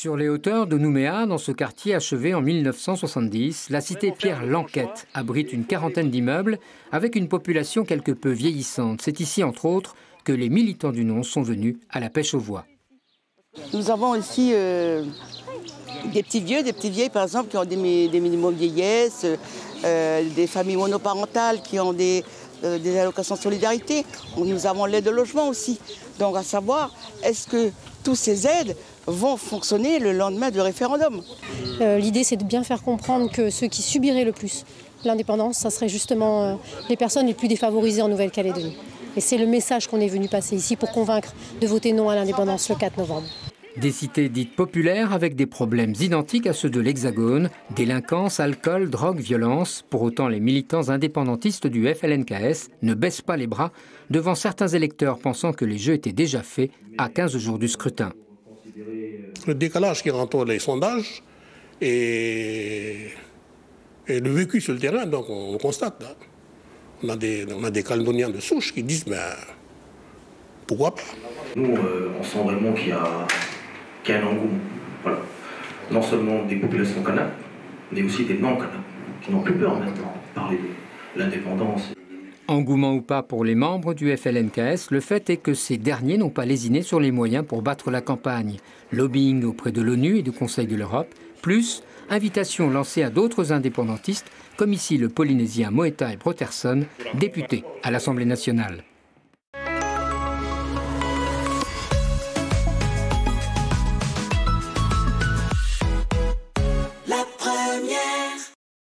Sur les hauteurs de Nouméa, dans ce quartier achevé en 1970, la cité Pierre Lanquette abrite une quarantaine d'immeubles avec une population quelque peu vieillissante. C'est ici, entre autres, que les militants du non sont venus à la pêche aux voix. Nous avons aussi des petits vieux, des petites vieilles par exemple qui ont des minimums vieillesse, des familles monoparentales qui ont des allocations de solidarité. Nous avons l'aide au logement aussi. Donc à savoir, est-ce que tous ces aides vont fonctionner le lendemain du référendum? L'idée, c'est de bien faire comprendre que ceux qui subiraient le plus l'indépendance, ça serait justement les personnes les plus défavorisées en Nouvelle-Calédonie. Et c'est le message qu'on est venu passer ici pour convaincre de voter non à l'indépendance le 4 novembre. Des cités dites populaires avec des problèmes identiques à ceux de l'Hexagone, délinquance, alcool, drogue, violence. Pour autant, les militants indépendantistes du FLNKS ne baissent pas les bras devant certains électeurs pensant que les jeux étaient déjà faits à 15 jours du scrutin. Le décalage qui entoure les sondages et le vécu sur le terrain, donc on le constate. Hein. On a des Calédoniens de souche qui disent pourquoi pas. Nous, on sent vraiment qu'il y a un engouement. Voilà. Non seulement des populations kanak, mais aussi des non-kanak, qui n'ont plus peur maintenant de parler de l'indépendance. Engouement ou pas pour les membres du FLNKS, le fait est que ces derniers n'ont pas lésiné sur les moyens pour battre la campagne. Lobbying auprès de l'ONU et du Conseil de l'Europe, plus invitation lancée à d'autres indépendantistes, comme ici le Polynésien Moetai Brotherson, député à l'Assemblée nationale.